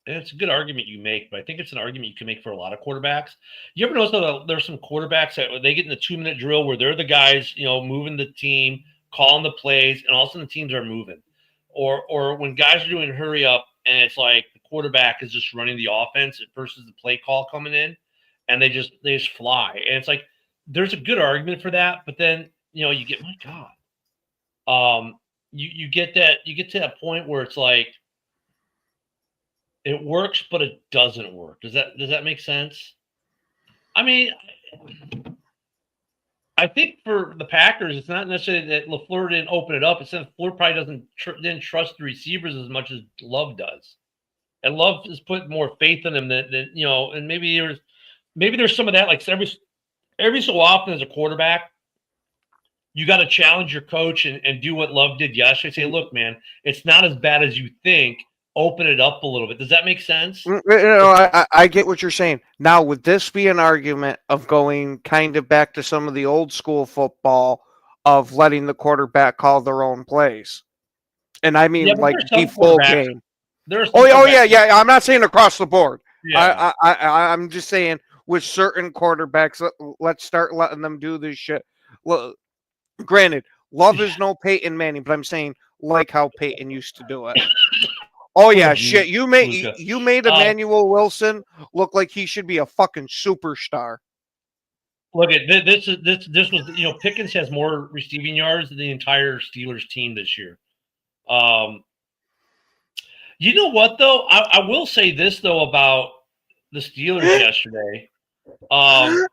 it's a good argument you make, but I think it's an argument you can make for a lot of quarterbacks. You ever notice that there's some quarterbacks that they get in the 2-minute drill where they're the guys, moving the team, calling the plays, and all of a sudden the teams are moving. Or when guys are doing hurry up and it's like the quarterback is just running the offense versus the play call coming in, and they just fly. And it's like there's a good argument for that, but then you get, my God. You get to that point where it's like it works, but it doesn't work. Does that make sense? I mean, I think for the Packers, it's not necessarily that LaFleur didn't open it up. It's that LaFleur probably didn't trust the receivers as much as Love does, and Love has put more faith in them than And maybe there's some of that. Like every so often as a quarterback, you got to challenge your coach and do what Love did yesterday. Say, look, man, it's not as bad as you think. Open it up a little bit. Does that make sense? I get what you're saying. Now, would this be an argument of going kind of back to some of the old school football of letting the quarterback call their own plays? And I mean, the full game. Yeah. I'm not saying across the board. Yeah. I'm just saying with certain quarterbacks, let's start letting them do this shit. Well, granted, Love is no Peyton Manning, but I'm saying like how Peyton used to do it. Oh yeah, shit! You made Emmanuel Wilson look like he should be a fucking superstar. Look at this was Pickens has more receiving yards than the entire Steelers team this year. You know what though? I will say this though about the Steelers yesterday. I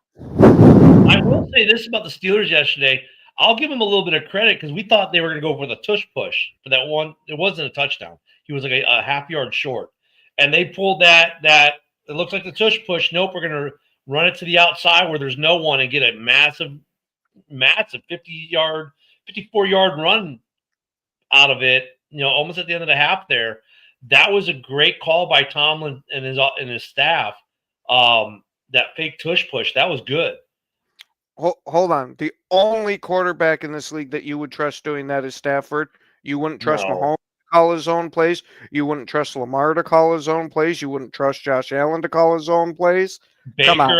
will say this about the Steelers yesterday. I'll give him a little bit of credit because we thought they were going to go for the tush push for that one. It wasn't a touchdown. He was like a half yard short. And they pulled that it looks like the tush push. Nope, we're going to run it to the outside where there's no one and get a massive 54-yard run out of it, almost at the end of the half there. That was a great call by Tomlin and his staff. That fake tush push, that was good. Hold on. The only quarterback in this league that you would trust doing that is Stafford. You wouldn't trust Mahomes to call his own plays. You wouldn't trust Lamar to call his own plays. You wouldn't trust Josh Allen to call his own plays. Baker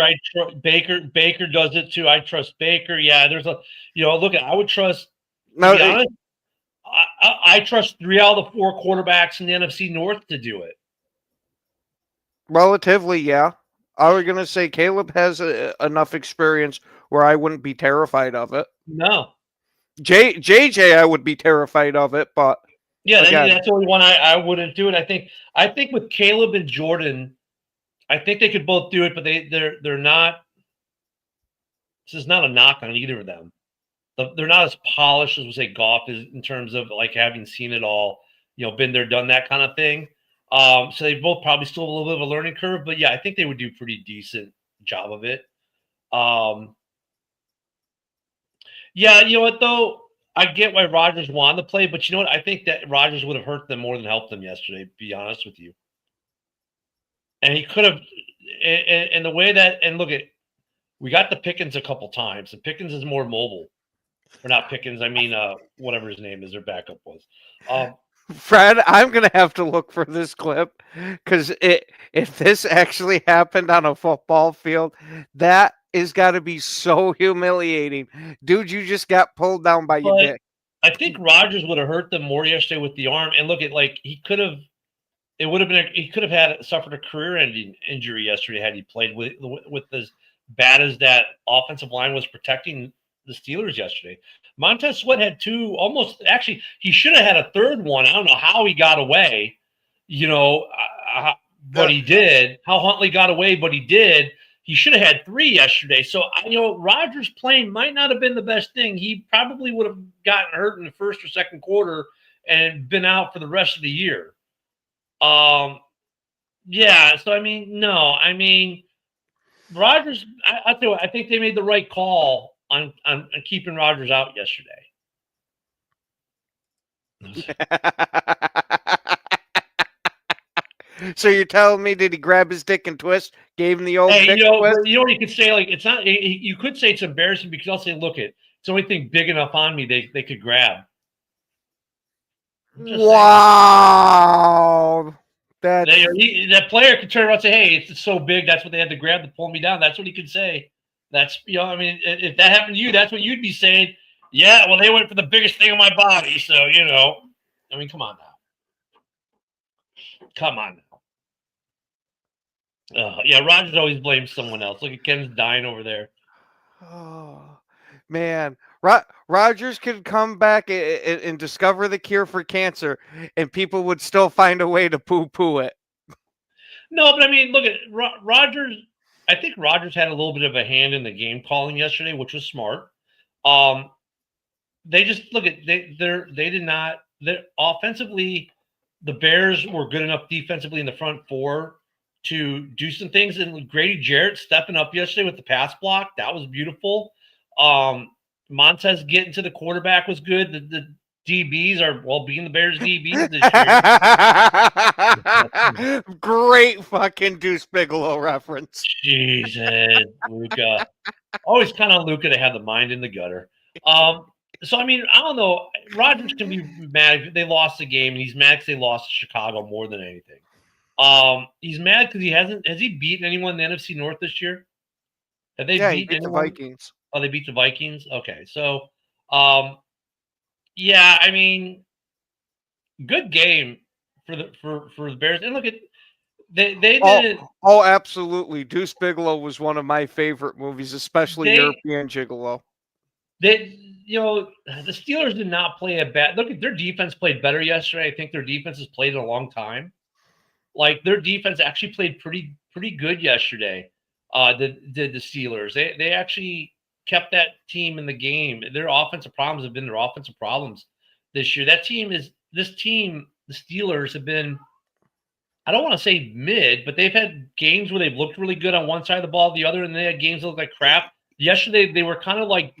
does it too. I trust Baker. Yeah, there's I would trust. To be honest, I trust 3 out of the 4 quarterbacks in the NFC North to do it. Relatively, yeah. I was going to say Caleb has enough experience where I wouldn't be terrified of it. No. JJ, I would be terrified of it, but yeah, that's the only one I wouldn't do it. I think with Caleb and Jordan, I think they could both do it, but they're not This is not a knock on either of them. They're not as polished as we say Goff is in terms of like having seen it all, been there, done that kind of thing. So they both probably still have a little bit of a learning curve, but yeah, I think they would do a pretty decent job of it. Yeah, you know what though? I get why Rodgers wanted to play, but you know what? I think that Rodgers would have hurt them more than helped them yesterday, to be honest with you. And he could have, and the way that, and look at, we got the Pickens a couple times. And Pickens is more mobile. Or not Pickens, I mean, whatever his name is, their backup was. Fred, I'm going to have to look for this clip because if this actually happened on a football field, that is got to be so humiliating. Dude, you just got pulled down by your dick. I think Rodgers would have hurt them more yesterday with the arm. And look at, like, he could have suffered a career-ending injury yesterday had he played with as bad as that offensive line was protecting the Steelers yesterday. Montez Sweat had two almost, actually, he should have had a third one. I don't know how he got away, but he did. How Huntley got away, but he did. He should have had three yesterday. So, Rodgers playing might not have been the best thing. He probably would have gotten hurt in the first or second quarter and been out for the rest of the year. Yeah, so, Rodgers, I tell you what, I think they made the right call on keeping Rodgers out yesterday. So you're telling me, did he grab his dick and twist? Gave him the old dick twist? You know what you could say? Like, it's not. You could say it's embarrassing because I'll say, look, it's the only thing big enough on me they could grab. Wow. That player could turn around and say, hey, it's so big, that's what they had to grab to pull me down. That's what he could say. That's, if that happened to you, that's what you'd be saying. Yeah, well, they went for the biggest thing on my body. So, come on now. Come on now. Yeah, Rodgers always blames someone else. Look at Ken's dying over there. Oh, man. Rodgers could come back and discover the cure for cancer, and people would still find a way to poo-poo it. No, but look at Rodgers. I think Rodgers had a little bit of a hand in the game calling yesterday, which was smart. They just look at they did not. Offensively, the Bears were good enough defensively in the front four to do some things. And Grady Jarrett stepping up yesterday with the pass block, that was beautiful. Montez getting to the quarterback was good. The DBs are being the Bears DBs this year. Great fucking Deuce Bigelow reference. Jesus, Luka. Always kind of Luka to have the mind in the gutter. So, I don't know. Rodgers can be mad if they lost the game, and he's mad because they lost to Chicago more than anything. He's mad because has he beaten anyone in the NFC North this year? Have they beat the Vikings? Oh, they beat the Vikings? Okay. So, yeah, good game for the Bears. And look at they did. Oh, absolutely. Deuce Bigelow was one of my favorite movies, especially European Gigolo. The Steelers did not play a bad. Look at their defense played better yesterday. I think their defense has played in a long time. Like their defense actually played pretty good yesterday. The Steelers. They actually kept that team in the game. Their offensive problems have been their offensive problems this year. The Steelers have been, I don't want to say mid, but they've had games where they've looked really good on one side of the ball, the other, and they had games that looked like crap. Yesterday, they were kind of like...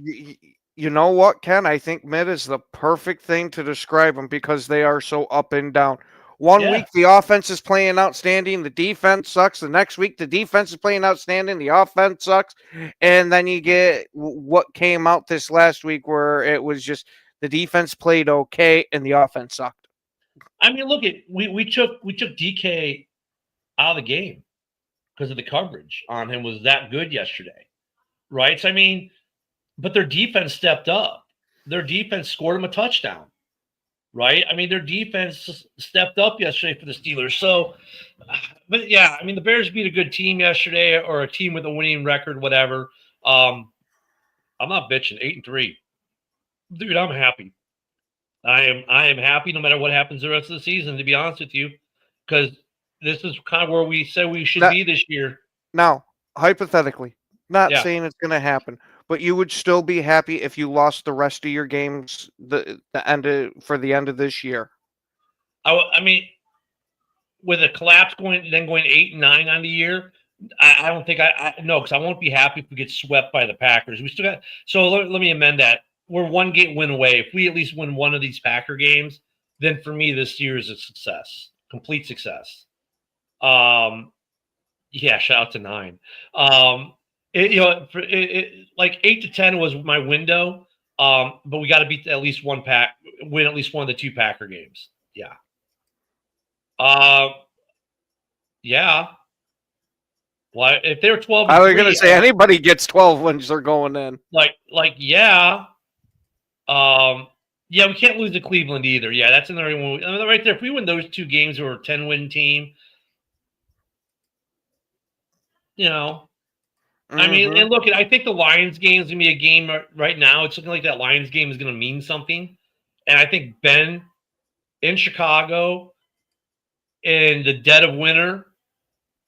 You know what, Ken? I think mid is the perfect thing to describe them because they are so up and down. One week, the offense is playing outstanding. The defense sucks. The next week, the defense is playing outstanding. The offense sucks. And then you get what came out this last week where it was just the defense played okay and the offense sucked. Look at we took DK out of the game because of the coverage on him was that good yesterday, right? So, but their defense stepped up. Their defense scored him a touchdown. Right? Their defense stepped up yesterday for the Steelers. So, but yeah, the Bears beat a good team yesterday or a team with a winning record, whatever. I'm not bitching. 8-3. Dude, I'm happy. I am happy no matter what happens the rest of the season, to be honest with you, because this is kind of where we said we should be this year. Now, hypothetically, not saying it's going to happen, but you would still be happy if you lost the rest of your games for the end of this year. I mean, with a collapse going 8-9 on the year, I don't think I no, because I won't be happy if we get swept by the Packers. We still got so let me amend that. We're one game win away. If we at least win one of these Packer games, then for me this year is a success, complete success. Yeah, shout out to 9. Like 8 to 10 was my window. But we got to beat at least win at least one of the 2 Packer games. Yeah. Yeah. Well, if they were 12, I was gonna say anybody gets 12 wins, they're going in. Yeah. Yeah, we can't lose to Cleveland either. Yeah, that's another one. I mean, right there. If we win those 2 games, we're a 10-win team. You know, I mean, and look, I think the Lions game is gonna be a game right now. It's looking like that Lions game is gonna mean something, and I think Ben in Chicago in the dead of winter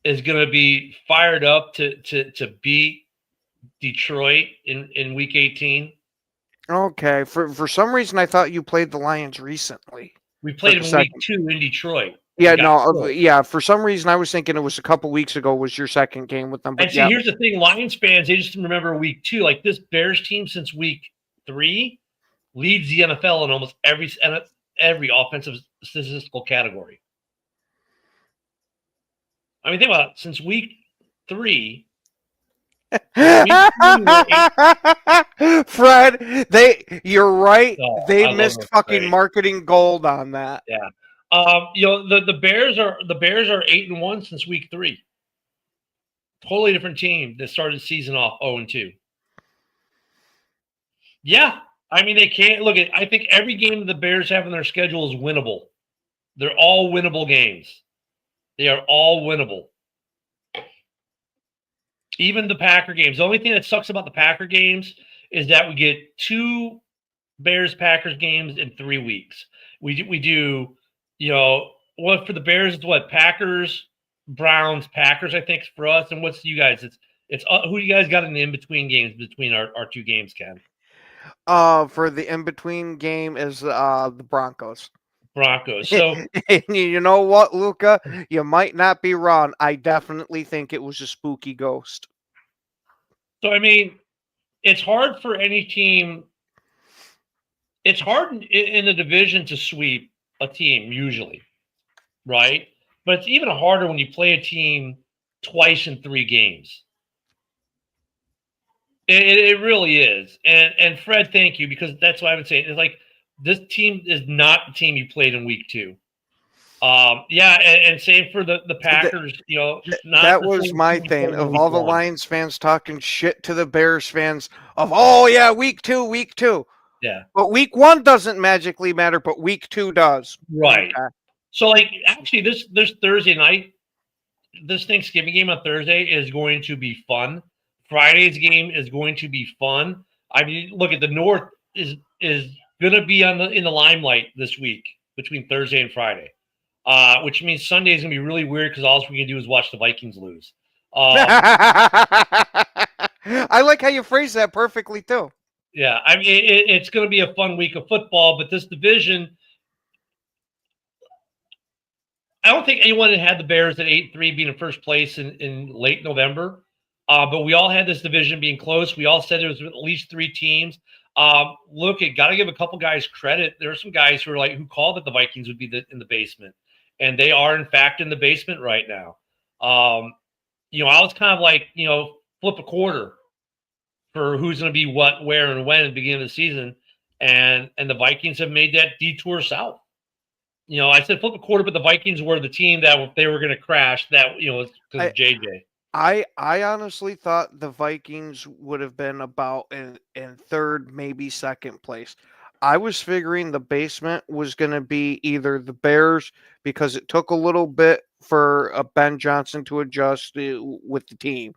is gonna be fired up to beat Detroit in Week 18. Okay, for some reason I thought you played the Lions recently. We played in Week 2 in Detroit. Yeah, no, yeah. For some reason, I was thinking it was a couple weeks ago was your second game with them. But and see, here's the thing: Lions fans, they just remember Week 2. Like this Bears team since Week 3 leads the NFL in almost every offensive statistical category. I mean, think about it. Since Week 3. Fred, you're right. Oh, they missed fucking marketing gold on that. Yeah. The Bears are 8-1 since Week 3. Totally different team that started the season off 0-2. Yeah, I mean they can't look at. I think every game that the Bears have in their schedule is winnable. They're all winnable games. They are all winnable. Even the Packer games. The only thing that sucks about the Packer games is that we get 2 Bears-Packers games in 3 weeks. We do. For the Bears, it's what? Packers, Browns, Packers, I think, for us. And what's you guys? It's who you guys got in the in-between games between our 2 games, Ken? For the in-between game is the Broncos. So you know what, Luca? You might not be wrong. I definitely think it was a spooky ghost. So, I mean, it's hard for any team. It's hard in the division to sweep a team usually, right? But it's even harder when you play a team twice in 3 games. It really is. And Fred, thank you, because that's what I would say. It's like this team is not the team you played in Week 2. Yeah, and same for the Packers. That was my thing of all the Lions fans talking shit to the Bears fans of, oh yeah, Week 2. Yeah. But Week 1 doesn't magically matter, but Week 2 does. Right. Okay. So, like, actually, this Thursday night, this Thanksgiving game on Thursday is going to be fun. Friday's game is going to be fun. I mean, look at the North is going to be in the limelight this week between Thursday and Friday, which means Sunday is going to be really weird because all we can do is watch the Vikings lose. I like how you phrase that perfectly, too. Yeah, I mean, it's going to be a fun week of football, but this division, I don't think anyone had the Bears at 8-3 being in first place in late November, but we all had this division being close. We all said it was at least 3 teams. Look, got to give a couple guys credit. There are some guys who called that the Vikings would be in the basement, and they are, in fact, in the basement right now. I was kind of like, flip a quarter for who's going to be what, where, and when at the beginning of the season. And the Vikings have made that detour south. I said flip a quarter, but the Vikings were the team that if they were going to crash, that, because of JJ. I honestly thought the Vikings would have been about in third, maybe second place. I was figuring the basement was going to be either the Bears because it took a little bit for Ben Johnson to adjust with the team,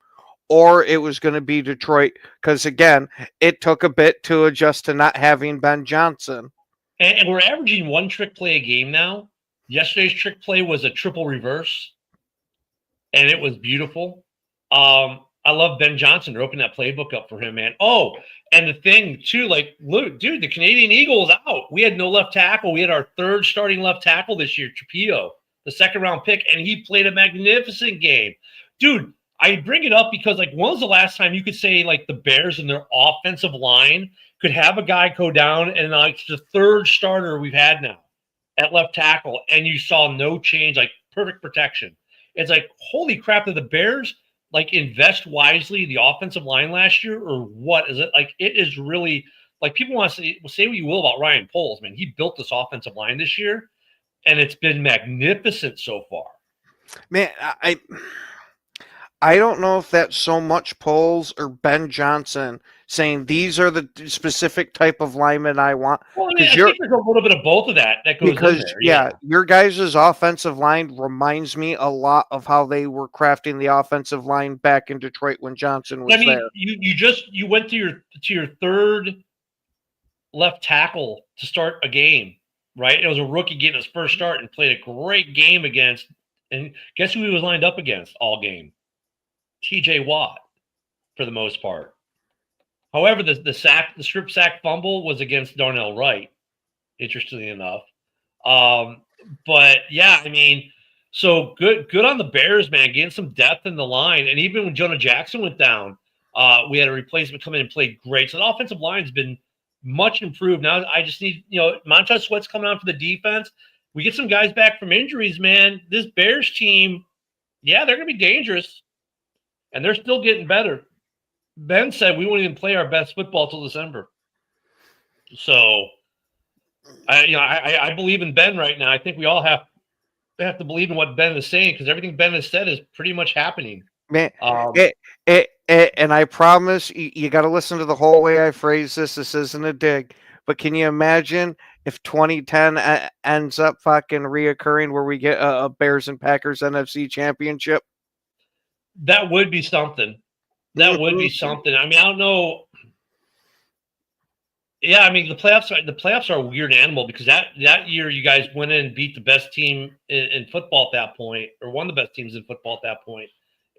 or it was going to be Detroit because, again, it took a bit to adjust to not having Ben Johnson. And we're averaging 1 trick play a game now. Yesterday's trick play was a triple reverse, and it was beautiful. I I love Ben Johnson. They're opening that playbook up for him, man. Oh, and the thing too, like, look, dude, the Canadian Eagles out. We had no left tackle. We had our third starting left tackle this year, Trapillo, the second-round pick, and he played a magnificent game. Dude, I bring it up because, like, when was the last time you could say, like, the Bears and their offensive line could have a guy go down and, like, it's the third starter we've had now at left tackle, and you saw no change, like, perfect protection. It's like, holy crap, did the Bears – like invest wisely the offensive line last year, or what is it? Like, it is really like, people want to say what you will about Ryan Poles, man. He built this offensive line this year, and it's been magnificent so far. Man, I don't know if that's so much Poles or Ben Johnson saying these are the specific type of linemen I want. Well, I mean, I think there's a little bit of both of that goes because in there. Yeah, your guys' offensive line reminds me a lot of how they were crafting the offensive line back in Detroit when Johnson was there. You went to your third left tackle to start a game, right? It was a rookie getting his first start and played a great game against. And guess who he was lined up against all game? TJ Watt, for the most part. However, the strip sack fumble was against Darnell Wright, interestingly enough. But yeah, I mean, so good on the Bears, man, getting some depth in the line. And even when Jonah Jackson went down, we had a replacement come in and played great. So the offensive line's been much improved. Now I just need, Montez Sweat's coming on for the defense. We get some guys back from injuries, man. This Bears team, yeah, they're going to be dangerous. And they're still getting better. Ben said we won't even play our best football till December. So, I believe in Ben right now. I think we all have to believe in what Ben is saying, because everything Ben has said is pretty much happening. Man, and I promise you got to listen to the whole way I phrase this. This isn't a dig, but can you imagine if 2010 ends up fucking reoccurring where we get a Bears and Packers NFC championship? That would be something. That would be something. I mean, I don't know. Yeah, I mean, the playoffs are a weird animal, because that year you guys went in and beat the best team in football at that point, or one of the best teams in football at that point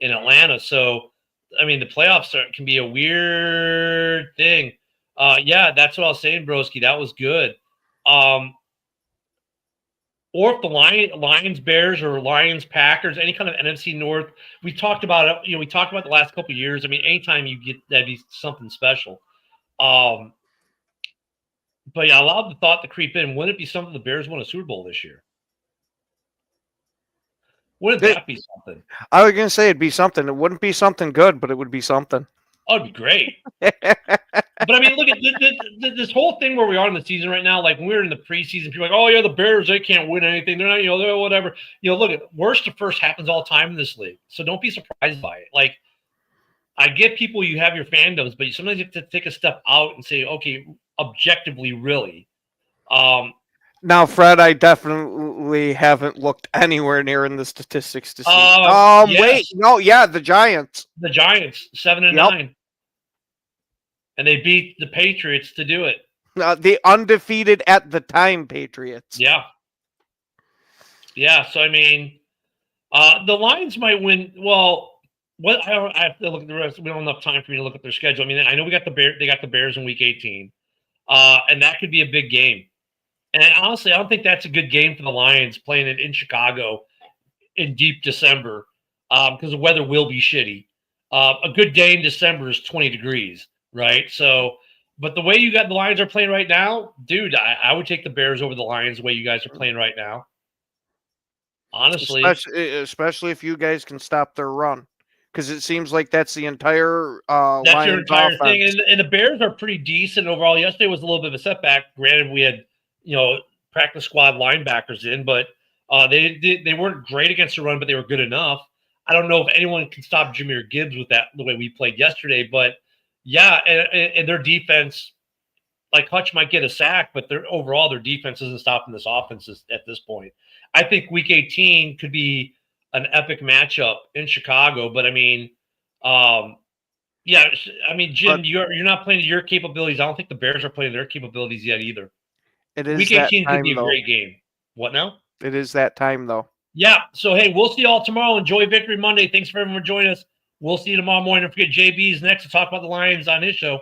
in Atlanta. So, I mean, the playoffs can be a weird thing. Yeah, that's what I was saying, Broski. That was good. Or if the Lions, Bears, or Lions, Packers, any kind of NFC North, we talked about it. We talked about the last couple of years. I mean, anytime you get, that'd be something special. But yeah, I allowed the thought to creep in. Wouldn't it be something the Bears won a Super Bowl this year? Wouldn't that be something? I was gonna say it'd be something. It wouldn't be something good, but it would be something. Oh, it'd be great. But I mean, look at this whole thing where we are in the season right now. Like, when we were in the preseason, people are like, "Oh yeah, the Bears, they can't win anything. They're not, they're whatever." Look at worst to first happens all the time in this league. So don't be surprised by it. Like, I get people, you have your fandoms, but sometimes you have to take a step out and say, okay, objectively, really. Now, Fred, I definitely haven't looked anywhere near in the statistics to see. Yes. Wait, no, yeah, the Giants. The Giants, 7-9. And they beat the Patriots to do it. The undefeated at the time Patriots. Yeah. Yeah, so I mean, the Lions might win. Well, I have to look at the rest. We don't have enough time for me to look at their schedule. I mean, I know they got the Bears in week 18. And that could be a big game. And honestly, I don't think that's a good game for the Lions playing it in Chicago in deep December, because the weather will be shitty. A good day in December is 20 degrees, right? So, but the way you got the Lions are playing right now, dude, I would take the Bears over the Lions the way you guys are playing right now. Honestly. Especially if you guys can stop their run. Because it seems like that's the entire that's Lions your entire offense. thing. And the Bears are pretty decent overall. Yesterday was a little bit of a setback. Granted, we had practice squad linebackers in, but they weren't great against the run, but they were good enough. I don't know if anyone can stop Jahmyr Gibbs with that the way we played yesterday, but yeah, and their defense, like Hutch might get a sack, but overall their defense isn't stopping this offense at this point. I think week 18 could be an epic matchup in Chicago, but I mean, yeah, I mean, Jim, you're not playing to your capabilities. I don't think the Bears are playing their capabilities yet either. It is week 18 could be a great game. What now? It is that time, though. Yeah. So, hey, we'll see you all tomorrow. Enjoy Victory Monday. Thanks for everyone for joining us. We'll see you tomorrow morning. Don't forget JB's next to talk about the Lions on his show.